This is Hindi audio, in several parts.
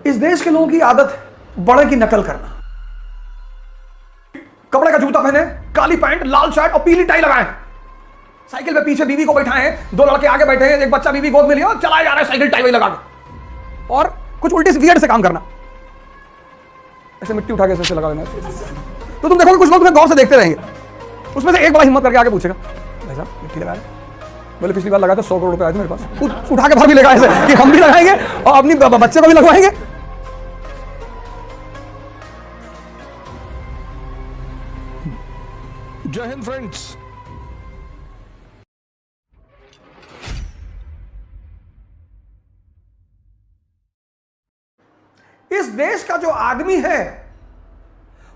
इस देश के लोगों की आदत है बड़े की नकल करना। कपड़े का जूता पहने, काली पैंट, लाल शर्ट और पीली टाई लगाए, साइकिल पे पीछे बीवी को बैठाए हैं, दो लड़के आगे बैठे हैं, एक बच्चा बीवी गोद में लिया और चलाए जा रहे हैं साइकिल टाई लगा के, और कुछ उल्टे वियर्ड से काम करना, ऐसे मिट्टी उठा के ऐसे लगा देना। तो तुम देखोगे कुछ लोग तुम्हें गौर से देखते रहेंगे, उसमें से एक बड़ा हिम्मत करके आगे पूछेगा, भाई साहब मिट्टी लगा रहे? बोले पिछली बार लगा तो 100 करोड़ रुपए आए थे मेरे पास, उठा के भर भी लेगा ऐसे कि हम भी लगाएंगे और अपनी बच्चे को भी लगवाएंगे। जय हिंद फ्रेंड्स। इस देश का जो आदमी है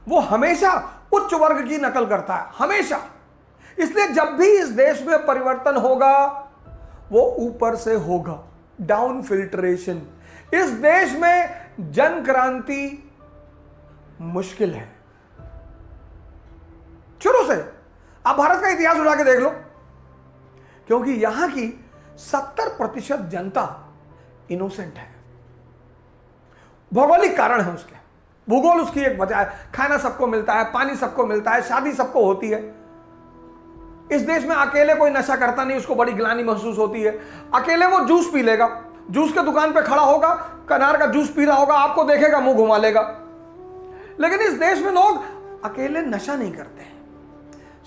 वो हमेशा उच्च वर्ग की नकल करता है, हमेशा। इसलिए जब भी इस देश में परिवर्तन होगा वो ऊपर से होगा, डाउन फिल्ट्रेशन। इस देश में जन क्रांति मुश्किल है शुरू से। आप भारत का इतिहास उठा के देख लो, क्योंकि यहां की 70% जनता इनोसेंट है। भौगोलिक कारण है उसके, भूगोल उसकी एक वजह है। खाना सबको मिलता है, पानी सबको मिलता है, शादी सबको होती है। इस देश में अकेले कोई नशा करता नहीं, उसको बड़ी ग्लानि महसूस होती है। अकेले वो जूस पी लेगा, जूस के दुकान पे खड़ा होगा, कनार का जूस पी रहा होगा, आपको देखेगा मुंह घुमा लेगा। लेकिन इस देश में लोग अकेले नशा नहीं करते हैं,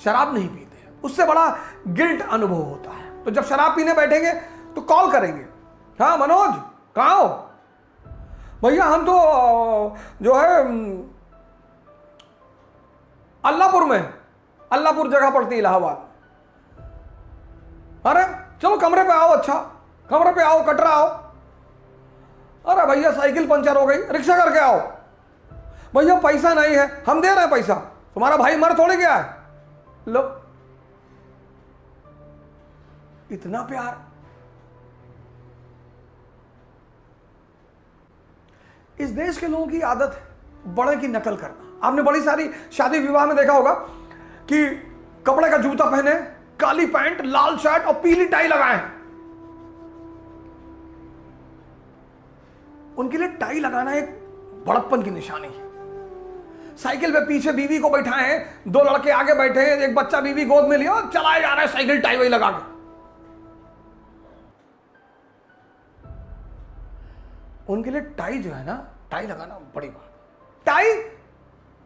शराब नहीं पीते, उससे बड़ा गिल्ट अनुभव होता है। तो जब शराब पीने बैठेंगे तो कॉल करेंगे, हाँ मनोज कहाँ हो? भैया हम तो जो है अल्लाहपुर में, अल्लाहपुर जगह पड़ती है इलाहाबाद। अरे चलो कमरे पे आओ, अच्छा कमरे पे आओ, कटरा आओ। अरे भैया साइकिल पंचर हो गई, रिक्शा करके आओ। भैया पैसा नहीं है, हम दे रहे हैं पैसा, तुम्हारा भाई मर थोड़े गया है। लो इतना प्यार। इस देश के लोगों की आदत है बड़े की नकल करना। आपने बड़ी सारी शादी विवाह में देखा होगा कि कपड़े का जूता पहने, काली पैंट, लाल शर्ट और पीली टाई लगाए हैं। उनके लिए टाई लगाना एक बड़प्पन की निशानी है। साइकिल पे पीछे बीवी को बैठाए हैं, दो लड़के आगे बैठे हैं, एक बच्चा बीवी गोद में लिया और चलाए जा रहे हैं साइकिल टाई लगा के। उनके लिए टाई जो है ना, टाई लगाना बड़ी बात। टाई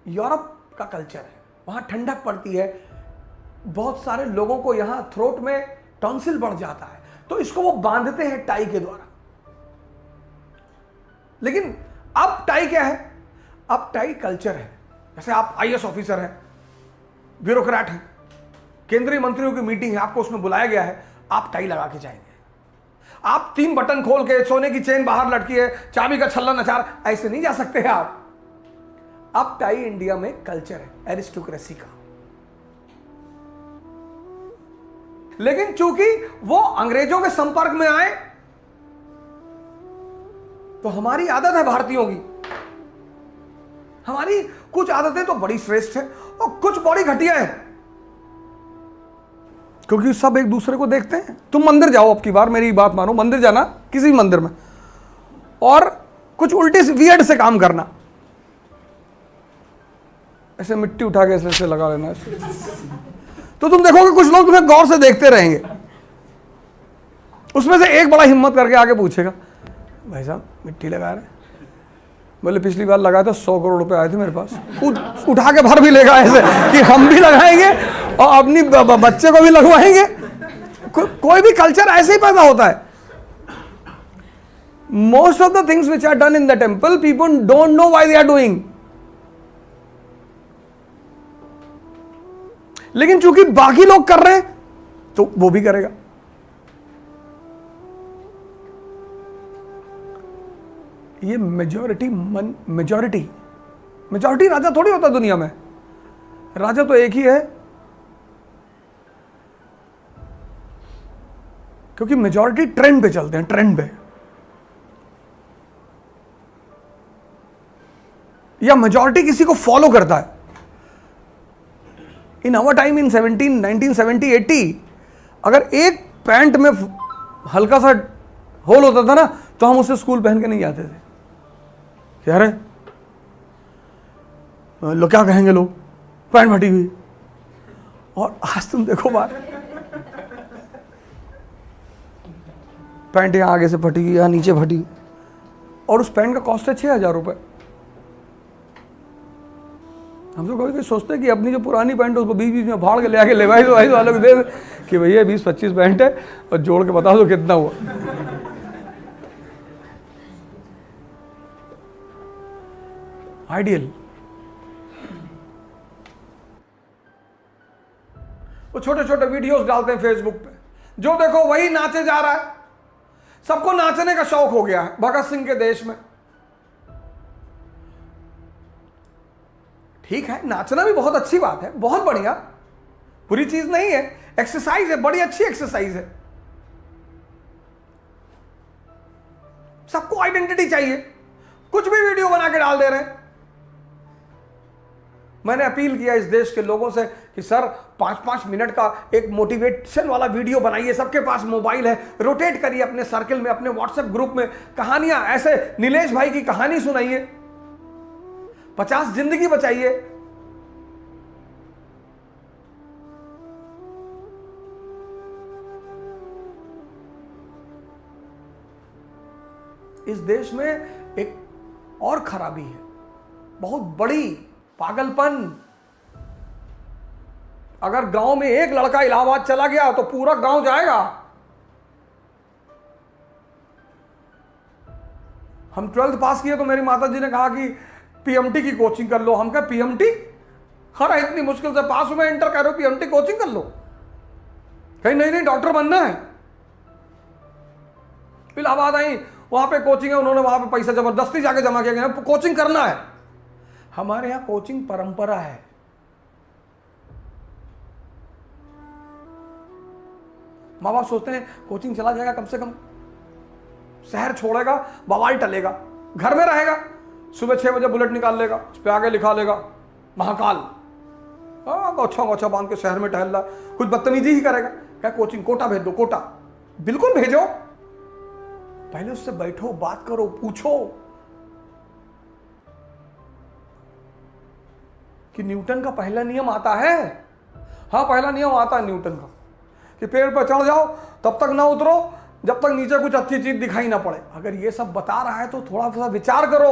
यूरोप का कल्चर है, वहां ठंडक पड़ती है, बहुत सारे लोगों को यहां थ्रोट में टॉन्सिल बढ़ जाता है, तो इसको वो बांधते हैं टाई के द्वारा। लेकिन अब टाई क्या है? अब टाई कल्चर है। जैसे आप आईएएस ऑफिसर हैं, ब्यूरोक्रेट हैं, केंद्रीय मंत्रियों की मीटिंग है, आपको उसमें बुलाया गया है, आप टाई लगा के जाएंगे। आप 3 बटन खोल के, सोने की चेन बाहर लटकी है, चाबी का छल्ला नचार, ऐसे नहीं जा सकते हैं आप। अब टाई इंडिया में कल्चर है, एरिस्टोक्रेसी का। लेकिन चूंकि वो अंग्रेजों के संपर्क में आए तो हमारी आदत है भारतीयों की, हमारी कुछ आदतें तो बड़ी श्रेष्ठ है और कुछ बड़ी घटिया है, क्योंकि सब एक दूसरे को देखते हैं। तुम मंदिर जाओ, अब की बार मेरी बात मानो, मंदिर जाना किसी भी मंदिर में, और कुछ उल्टे वियर्ड से काम करना, ऐसे मिट्टी उठा के ऐसे लगा लेना ऐसे। तो तुम देखोगे कुछ लोग तुम्हें गौर से देखते रहेंगे, उसमें से एक बड़ा हिम्मत करके आगे पूछेगा, भाई साहब मिट्टी लगा रहे? बोले पिछली बार लगाया था 100 करोड़ रुपए आए थे मेरे पास, उठा के भर भी लेगा ऐसे कि हम भी लगाएंगे और अपनी बच्चे को भी लगवाएंगे। कोई भी कल्चर ऐसे ही पैदा होता है। Most of the things which are done in the temple, people don't know why they are doing. लेकिन चूंकि बाकी लोग कर रहे हैं तो वो भी करेगा। ये मेजॉरिटी राजा थोड़ी होता दुनिया में। राजा तो एक ही है, क्योंकि मेजॉरिटी ट्रेंड पे चलते हैं, ट्रेंड पे, या मेजॉरिटी किसी को फॉलो करता है। इन आवर टाइम, इन 1970, 80, अगर एक पैंट में हल्का सा होल होता था ना, तो हम उसे स्कूल पहन के नहीं जाते थे। यार लोग क्या कहेंगे, लोग पैंट फटी हुई। और आज तुम देखो बात, पैंट यहाँ आगे से फटी या नीचे फटी, और उस पैंट का कॉस्ट है 6,000 रुपये। हम तो कभी सोचते हैं कि अपनी जो पुरानी पैंट है उसको बीच बीच में फाड़ के ले आके लेवाई वालों को दे कि भैया 20-25 पैंट है और जोड़ के बता दो कितना हुआ। आइडियल। वो छोटे छोटे वीडियोस डालते हैं फेसबुक पे, जो देखो वही नाचे जा रहा है। सबको नाचने का शौक हो गया है भगत सिंह के देश में। ठीक है, नाचना भी बहुत अच्छी बात है, बहुत बढ़िया, बुरी चीज नहीं है, एक्सरसाइज है, बड़ी अच्छी एक्सरसाइज है। सबको आइडेंटिटी चाहिए, कुछ भी वीडियो बना के डाल दे रहे हैं। मैंने अपील किया इस देश के लोगों से कि सर 5-5 मिनट का एक मोटिवेशन वाला वीडियो बनाइए, सबके पास मोबाइल है, रोटेट करिए अपने सर्कल में, अपने व्हाट्सएप ग्रुप में कहानियां, ऐसे नीलेश भाई की कहानी सुनाइए, 50 जिंदगी बचाइए। इस देश में एक और खराबी है, बहुत बड़ी पागलपन। अगर गांव में एक लड़का इलाहाबाद चला गया तो पूरा गांव जाएगा। हम 12th पास किए तो मेरी माता जी ने कहा कि पीएमटी की कोचिंग कर लो। हम कहा पीएमटी, हर इतनी मुश्किल से पास हुए, इंटर कर रहे हो, पीएमटी कोचिंग कर लो। कहीं नहीं डॉक्टर बनना है। इलाहाबाद आई, वहां पे कोचिंग है, उन्होंने वहां पे पैसा जबरदस्ती जाके जमा किया गया, कोचिंग करना है। हमारे यहां कोचिंग परंपरा है। माँ बाप सोचते हैं कोचिंग चला जाएगा, कम से कम शहर छोड़ेगा, बवाल टलेगा, घर में रहेगा, सुबह 6 बजे बुलेट निकाल लेगा, उस पर आगे लिखा लेगा महाकाल, गोछा बांध के शहर में टहल रहा, कुछ बदतमीजी ही करेगा। क्या कोचिंग, कोटा भेज दो, कोटा बिल्कुल भेजो, पहले उससे बैठो, बात करो, पूछो कि न्यूटन का पहला नियम आता है। हाँ, पहला नियम आता है न्यूटन का कि पेड़ पर चढ़ जाओ तब तक ना उतरो जब तक नीचे कुछ अच्छी चीज दिखाई ना पड़े। अगर ये सब बता रहा है तो थोड़ा सा विचार करो।